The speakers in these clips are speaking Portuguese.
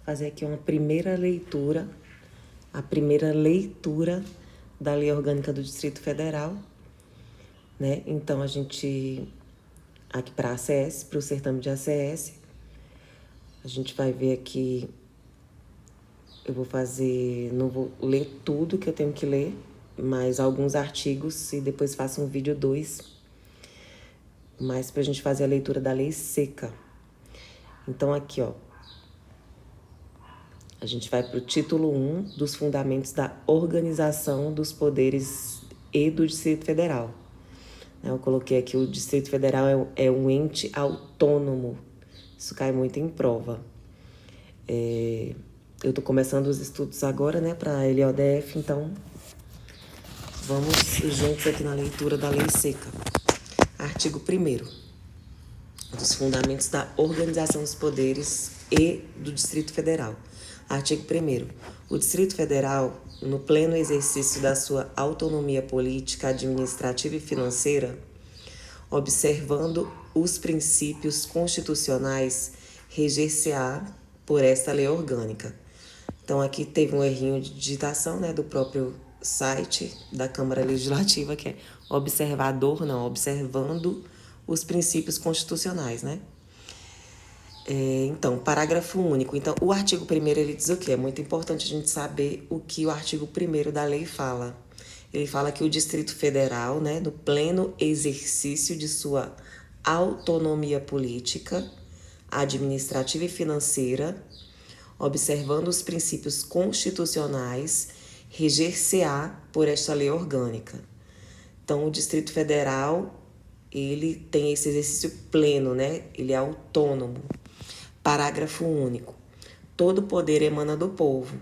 fazer aqui uma primeira leitura, a primeira leitura da Lei Orgânica do Distrito Federal, né? Então, a gente, aqui para a ACS, para o certame de ACS, a gente vai ver aqui, eu vou fazer, não vou ler tudo que eu tenho que ler, mas alguns artigos e depois faço um vídeo 2, mas para a gente fazer a leitura da lei seca. Então, aqui, ó, a gente vai para o título 1 dos fundamentos da organização dos poderes e do Distrito Federal. Eu coloquei aqui o Distrito Federal é um ente autônomo. Isso cai muito em prova. Eu estou começando os estudos agora, né, para a LODF, então vamos juntos aqui na leitura da lei seca. Artigo 1º dos fundamentos da organização dos poderes e do Distrito Federal. Artigo 1º. O Distrito Federal, no pleno exercício da sua autonomia política, administrativa e financeira, observando os princípios constitucionais, reger-se-á por esta lei orgânica. Então, aqui teve um errinho de digitação, né, do próprio site da Câmara Legislativa, que é observador, não, observando os princípios constitucionais, né? Então, parágrafo único. Então, o artigo 1º, ele diz o quê? É muito importante a gente saber o que o artigo 1º da lei fala. Ele fala que o Distrito Federal, né, no pleno exercício de sua autonomia política, administrativa e financeira, observando os princípios constitucionais, reger-se-á por esta lei orgânica. Então, o Distrito Federal, ele tem esse exercício pleno, né? Ele é autônomo. Parágrafo único. Todo poder emana do povo,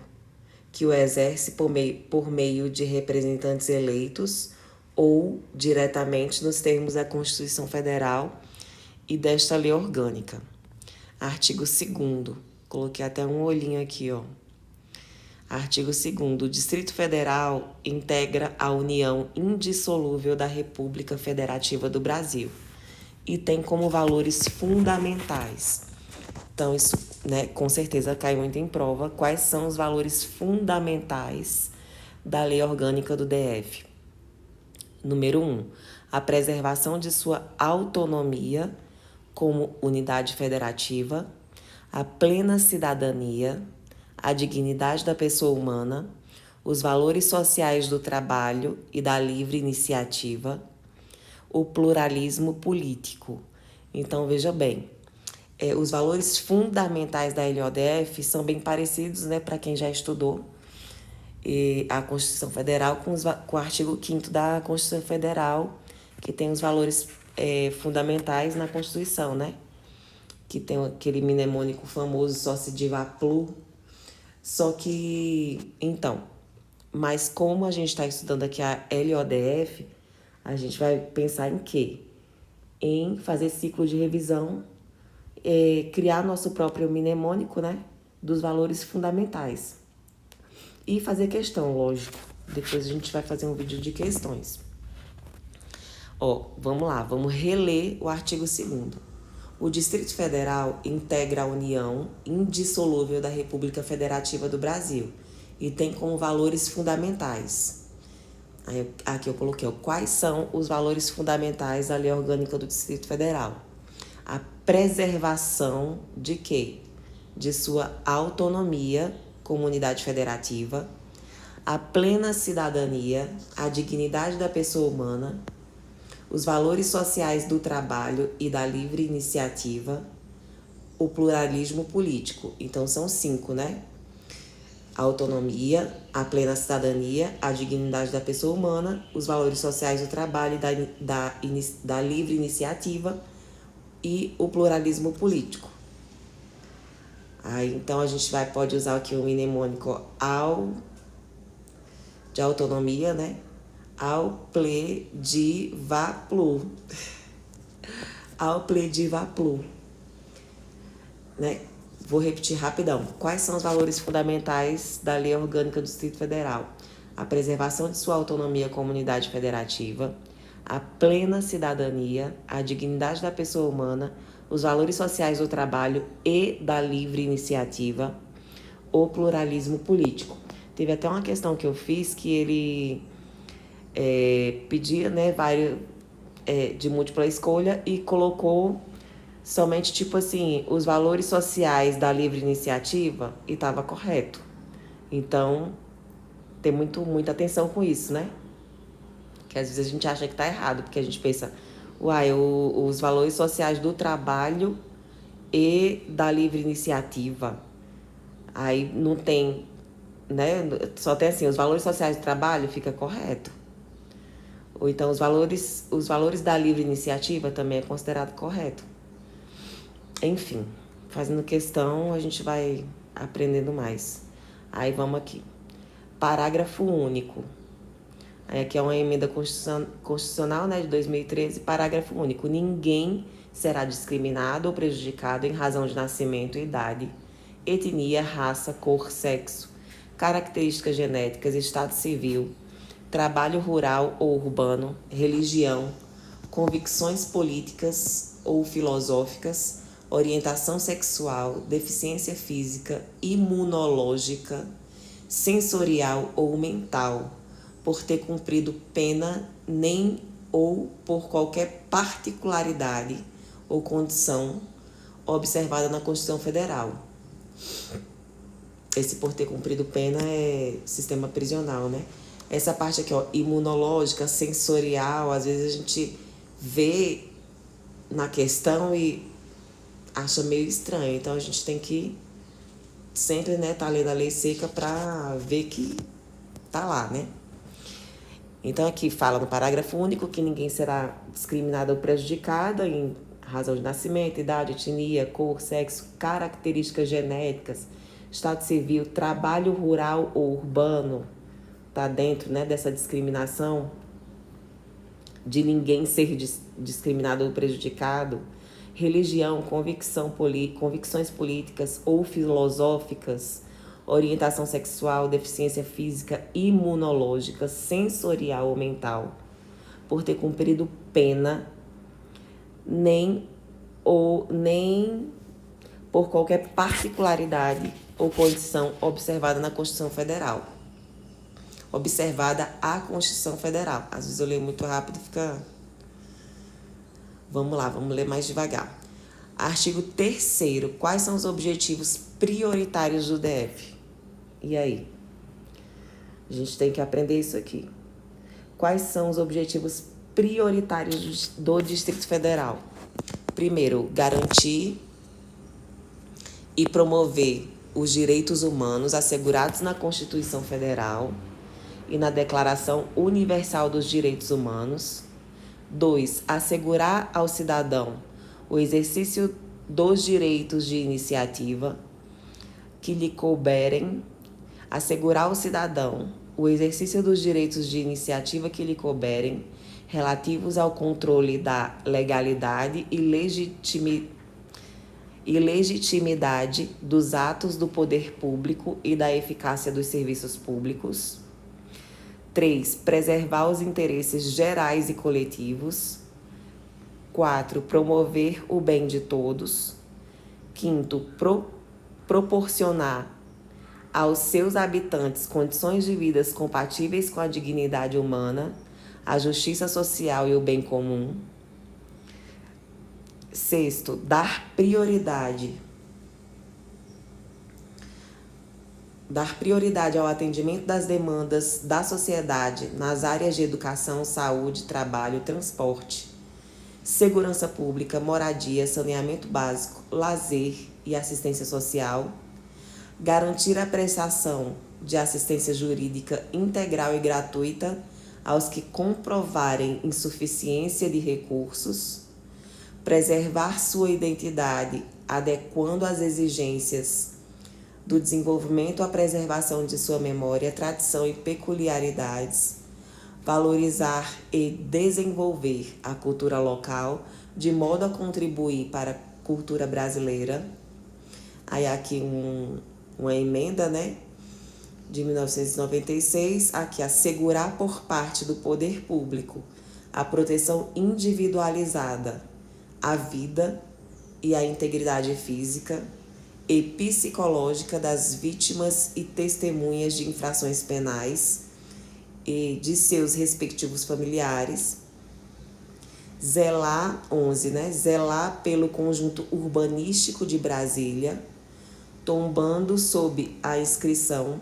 que o exerce por meio de representantes eleitos ou diretamente nos termos da Constituição Federal e desta lei orgânica. Artigo 2º. Coloquei até um olhinho aqui, ó. Artigo 2º. O Distrito Federal integra a União indissolúvel da República Federativa do Brasil e tem como valores fundamentais. Então, isso, né, com certeza cai muito em prova. Quais são os valores fundamentais da Lei Orgânica do DF? Número 1. A preservação de sua autonomia como unidade federativa, a plena cidadania, a dignidade da pessoa humana, os valores sociais do trabalho e da livre iniciativa, o pluralismo político. Então, veja bem, os valores fundamentais da LODF são bem parecidos, né, para quem já estudou a Constituição Federal com o artigo 5º da Constituição Federal, que tem os valores fundamentais na Constituição, né? Que tem aquele mnemônico famoso, só se diva plu. Só que, então, mas como a gente está estudando aqui a LODF, a gente vai pensar em quê? Em fazer ciclo de revisão, criar nosso próprio mnemônico, né? Dos valores fundamentais. E fazer questão, lógico. Depois a gente vai fazer um vídeo de questões. Ó, vamos lá, vamos reler o artigo 2º. O Distrito Federal integra a União indissolúvel da República Federativa do Brasil e tem como valores fundamentais. Aqui eu coloquei, ó, quais são os valores fundamentais da Lei Orgânica do Distrito Federal? A preservação de quê? De sua autonomia como unidade federativa, a plena cidadania, a dignidade da pessoa humana, os valores sociais do trabalho e da livre iniciativa, o pluralismo político. Então, são 5, né? A autonomia, a plena cidadania, a dignidade da pessoa humana, os valores sociais do trabalho e da livre iniciativa e o pluralismo político. Aí, então, a gente pode usar aqui o mnemônico de autonomia, né? Ao ple de vaplu. Ao ple de vaplu. Né? Vou repetir rapidão. Quais são os valores fundamentais da Lei Orgânica do Distrito Federal? A preservação de sua autonomia como unidade federativa, a plena cidadania, a dignidade da pessoa humana, os valores sociais do trabalho e da livre iniciativa, o pluralismo político. Teve até uma questão que eu fiz que ele pedia, né, vários de múltipla escolha e colocou somente, tipo assim, os valores sociais da livre iniciativa e estava correto. Então, tem muita atenção com isso, né? Que às vezes a gente acha que tá errado, porque a gente pensa, uai, os valores sociais do trabalho e da livre iniciativa. Aí não tem, né? Só tem assim, os valores sociais do trabalho fica correto. Ou então os valores da livre iniciativa também é considerado correto. Enfim, fazendo questão, a gente vai aprendendo mais. Aí vamos aqui. Parágrafo único. Aí aqui é uma emenda constitucional, né, de 2013, parágrafo único. Ninguém será discriminado ou prejudicado em razão de nascimento, idade, etnia, raça, cor, sexo, características genéticas, estado civil, trabalho rural ou urbano, religião, convicções políticas ou filosóficas, orientação sexual, deficiência física, imunológica, sensorial ou mental, por ter cumprido pena nem ou por qualquer particularidade ou condição observada na Constituição Federal. Esse por ter cumprido pena é sistema prisional, né? Essa parte aqui, ó, imunológica, sensorial, às vezes a gente vê na questão e acha meio estranho. Então a gente tem que sempre, né, tá lendo a lei seca para ver que tá lá, né? Então aqui fala no parágrafo único que ninguém será discriminado ou prejudicado em razão de nascimento, idade, etnia, cor, sexo, características genéticas, estado civil, trabalho rural ou urbano, tá dentro, né, dessa discriminação de ninguém ser discriminado ou prejudicado, religião, convicções políticas ou filosóficas, orientação sexual, deficiência física, imunológica, sensorial ou mental, por ter cumprido pena, nem por qualquer particularidade ou condição observada na Constituição Federal. Observada a Constituição Federal. Às vezes eu leio muito rápido e fica... Vamos lá, vamos ler mais devagar. Artigo 3º. Quais são os objetivos prioritários do DF? E aí? A gente tem que aprender isso aqui. Quais são os objetivos prioritários do Distrito Federal? Primeiro, garantir e promover os direitos humanos assegurados na Constituição Federal e na Declaração Universal dos Direitos Humanos. 2. Assegurar ao cidadão o exercício dos direitos de iniciativa que lhe couberem. Assegurar ao cidadão o exercício dos direitos de iniciativa que lhe couberem, relativos ao controle da legalidade e legitimidade dos atos do poder público e da eficácia dos serviços públicos. 3. Preservar os interesses gerais e coletivos. 4. Promover o bem de todos. 5. Proporcionar aos seus habitantes condições de vida compatíveis com a dignidade humana, a justiça social e o bem comum. 6. Dar prioridade ao atendimento das demandas da sociedade nas áreas de educação, saúde, trabalho, transporte, segurança pública, moradia, saneamento básico, lazer e assistência social. Garantir a prestação de assistência jurídica integral e gratuita aos que comprovarem insuficiência de recursos. Preservar sua identidade, adequando às exigências do desenvolvimento à preservação de sua memória, tradição e peculiaridades. Valorizar e desenvolver a cultura local, de modo a contribuir para a cultura brasileira. Aí aqui uma emenda, né, de 1996, aqui assegurar por parte do poder público a proteção individualizada à vida e à integridade física e psicológica das vítimas e testemunhas de infrações penais e de seus respectivos familiares. Zelar, 11, né? Zelar pelo conjunto urbanístico de Brasília, tombando sob a inscrição,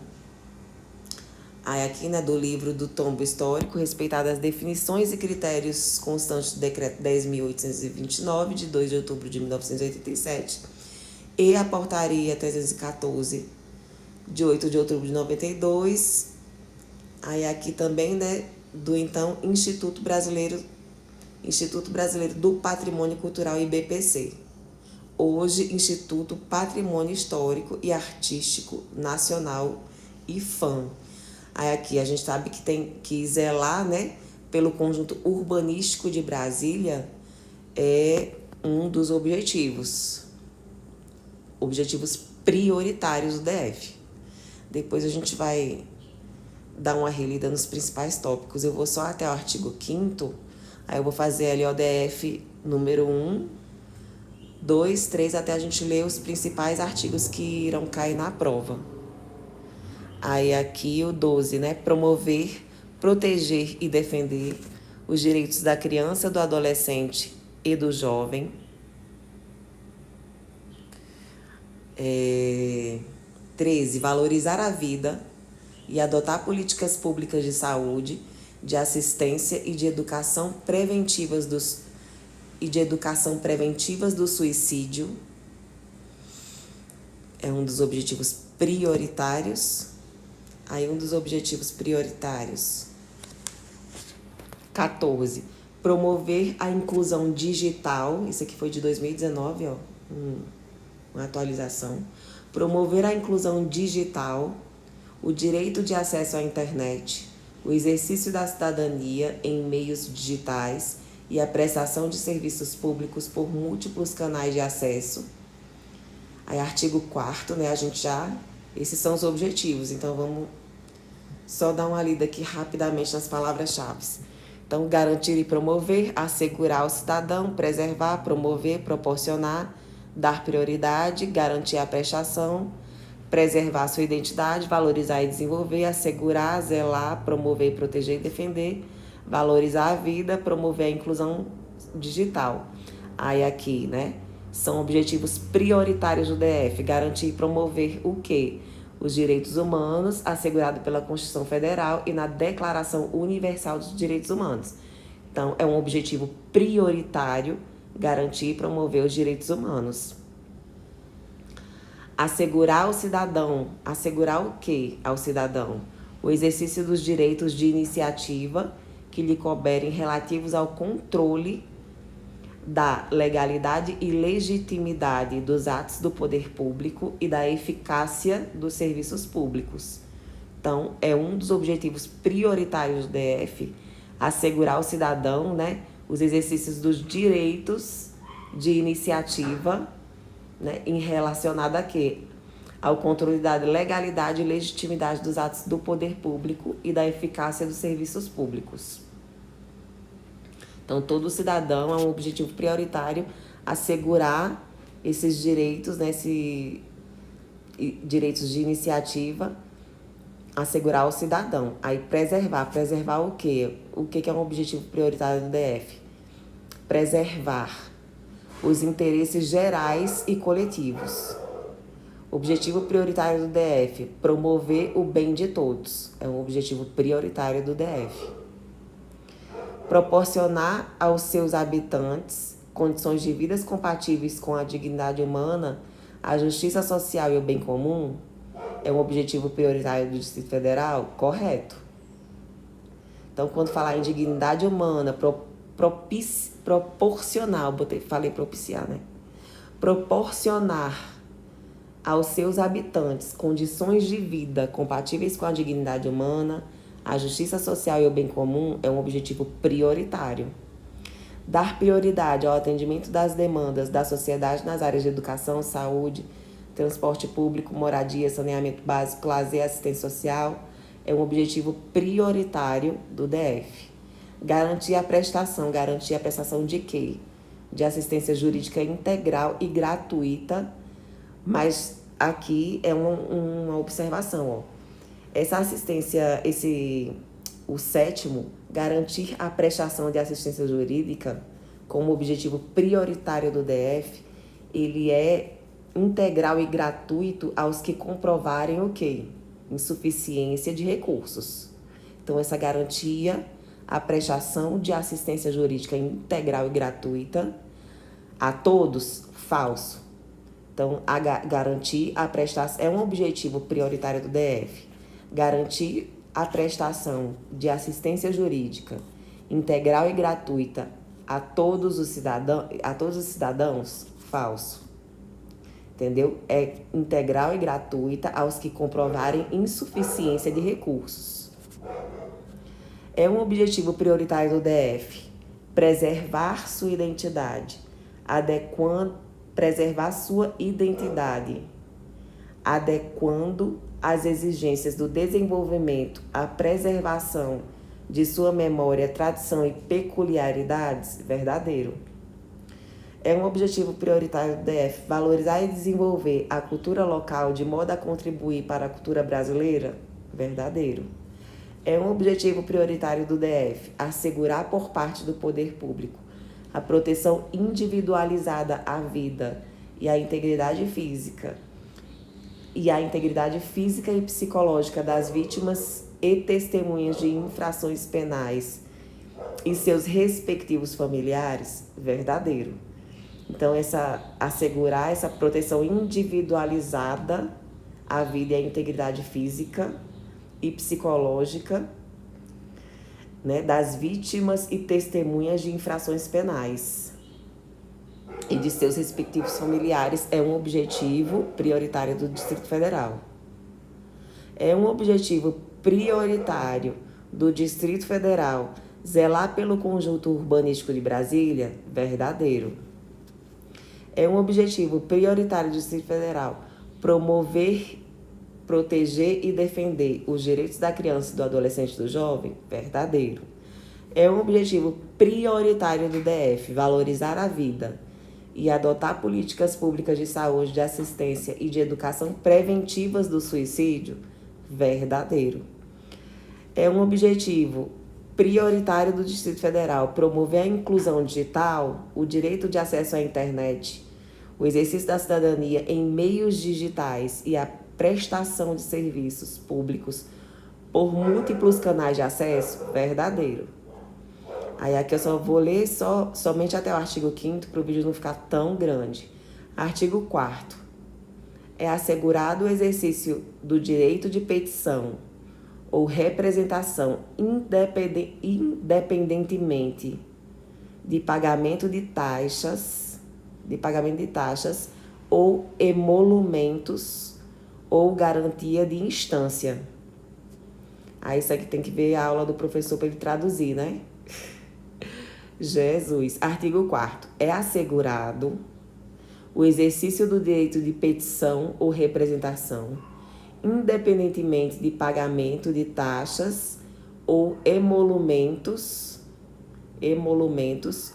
aí aqui, né, do livro do tombo histórico, respeitadas as definições e critérios constantes do Decreto 10.829, de 2 de outubro de 1987, e a Portaria 314, de 8 de outubro de 92, aí aqui também, né, do então Instituto Brasileiro do Patrimônio Cultural, IBPC. Hoje, Instituto Patrimônio Histórico e Artístico Nacional, IFAM. Aí aqui a gente sabe que tem que zelar, né, pelo conjunto urbanístico de Brasília, é um dos objetivos prioritários do DF. Depois a gente vai dar uma relida nos principais tópicos. Eu vou só até o artigo 5º, aí eu vou fazer ali o DF número 1, 2, 3, até a gente ler os principais artigos que irão cair na prova. Aí aqui o 12, né? Promover, proteger e defender os direitos da criança, do adolescente e do jovem. 13, valorizar a vida e adotar políticas públicas de saúde, de assistência e de educação preventivas do suicídio. É um dos objetivos prioritários. Aí um dos objetivos prioritários. 14, promover a inclusão digital. Isso aqui foi de 2019, ó, uma atualização. Promover a inclusão digital, o direito de acesso à internet, o exercício da cidadania em meios digitais e a prestação de serviços públicos por múltiplos canais de acesso. Aí, artigo 4º, né, esses são os objetivos, então vamos só dar uma lida aqui rapidamente nas palavras-chave. Então, garantir e promover, assegurar ao cidadão, preservar, promover, proporcionar, dar prioridade, garantir a prestação, preservar sua identidade, valorizar e desenvolver, assegurar, zelar, promover, proteger e defender, valorizar a vida, promover a inclusão digital. Aí aqui, né, são objetivos prioritários do DF, garantir e promover o quê? Os direitos humanos, assegurado pela Constituição Federal e na Declaração Universal dos Direitos Humanos. Então, é um objetivo prioritário garantir e promover os direitos humanos. Assegurar ao cidadão, assegurar o quê ao cidadão? O exercício dos direitos de iniciativa que lhe couberem relativos ao controle da legalidade e legitimidade dos atos do poder público e da eficácia dos serviços públicos. Então, é um dos objetivos prioritários do DF, assegurar ao cidadão, né, os exercícios dos direitos de iniciativa, né, em relacionado a quê? Ao controle da legalidade e legitimidade dos atos do poder público e da eficácia dos serviços públicos. Então, todo cidadão é um objetivo prioritário assegurar esses direitos, né, direitos de iniciativa, assegurar ao cidadão. Aí, preservar o quê? O que é um objetivo prioritário do DF? Preservar os interesses gerais e coletivos. Objetivo prioritário do DF, promover o bem de todos. É um objetivo prioritário do DF. Proporcionar aos seus habitantes condições de vida compatíveis com a dignidade humana, a justiça social e o bem comum. É um objetivo prioritário do Distrito Federal? Correto. Então, quando falar em dignidade humana, proporcionar, falei propiciar, né? Proporcionar aos seus habitantes condições de vida compatíveis com a dignidade humana, a justiça social e o bem comum é um objetivo prioritário. Dar prioridade ao atendimento das demandas da sociedade nas áreas de educação, saúde, transporte público, moradia, saneamento básico, lazer e assistência social é um objetivo prioritário do DF. Garantir a prestação de quê? De assistência jurídica integral e gratuita, mas aqui é uma observação, ó. Essa assistência, o sétimo, garantir a prestação de assistência jurídica como objetivo prioritário do DF, ele é integral e gratuito aos que comprovarem o quê? Insuficiência de recursos. Então, essa garantia, a prestação de assistência jurídica integral e gratuita a todos, falso. Então, garantir a prestação é um objetivo prioritário do DF. Garantir a prestação de assistência jurídica integral e gratuita a todos os cidadãos, falso. Entendeu? É integral e gratuita aos que comprovarem insuficiência de recursos. É um objetivo prioritário do DF preservar sua identidade, preservar sua identidade, adequando as exigências do desenvolvimento à preservação de sua memória, tradição e peculiaridades, verdadeiro. É um objetivo prioritário do DF valorizar e desenvolver a cultura local de modo a contribuir para a cultura brasileira, verdadeiro. É um objetivo prioritário do DF assegurar por parte do poder público a proteção individualizada à vida e à integridade física e psicológica das vítimas e testemunhas de infrações penais e seus respectivos familiares, verdadeiro. Então, assegurar essa proteção individualizada à vida e à integridade física e psicológica, né, das vítimas e testemunhas de infrações penais e de seus respectivos familiares é um objetivo prioritário do Distrito Federal. É um objetivo prioritário do Distrito Federal zelar pelo conjunto urbanístico de Brasília, verdadeiro. É um objetivo prioritário do Distrito Federal promover, proteger e defender os direitos da criança, do adolescente e do jovem, verdadeiro. É um objetivo prioritário do DF valorizar a vida e adotar políticas públicas de saúde, de assistência e de educação preventivas do suicídio, verdadeiro. É um objetivo prioritário do Distrito Federal promover a inclusão digital, o direito de acesso à internet, o exercício da cidadania em meios digitais e a prestação de serviços públicos por múltiplos canais de acesso, verdadeiro. Aí aqui eu só vou ler somente até o artigo 5º para o vídeo não ficar tão grande. Artigo 4º. É assegurado o exercício do direito de petição ou representação independentemente de pagamento de taxas ou emolumentos ou garantia de instância. Aí isso aqui tem que ver a aula do professor para ele traduzir, né? Jesus. Artigo 4º. É assegurado o exercício do direito de petição ou representação, independentemente de pagamento de taxas ou emolumentos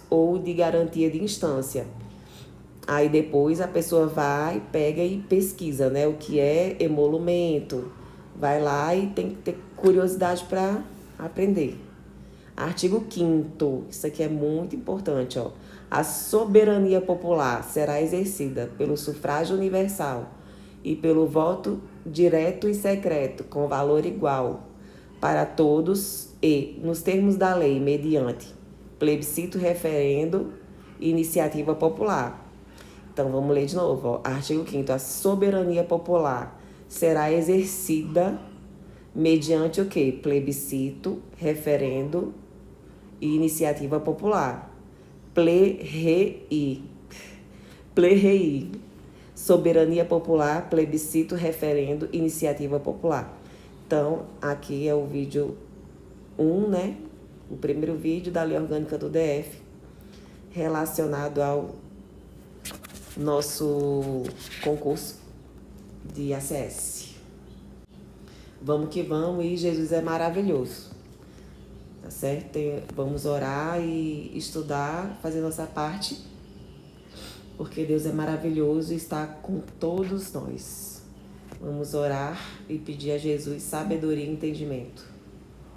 ou de garantia de instância. Aí depois a pessoa vai, pega e pesquisa, né? O que é emolumento. Vai lá e tem que ter curiosidade para aprender. Artigo 5º. Isso aqui é muito importante, ó. A soberania popular será exercida pelo sufrágio universal e pelo voto direto e secreto, com valor igual para todos e, nos termos da lei, mediante plebiscito, referendo e iniciativa popular. Então, vamos ler de novo, ó. Artigo 5º. A soberania popular será exercida mediante o quê? Plebiscito, referendo e iniciativa popular. Plerei. Soberania popular, plebiscito, referendo, iniciativa popular. Então, aqui é o vídeo 1, né? O primeiro vídeo da Lei Orgânica do DF, relacionado ao nosso concurso de ACS. Vamos que vamos, e Jesus é maravilhoso. Tá certo? Vamos orar e estudar, fazer nossa parte, porque Deus é maravilhoso e está com todos nós. Vamos orar e pedir a Jesus sabedoria e entendimento.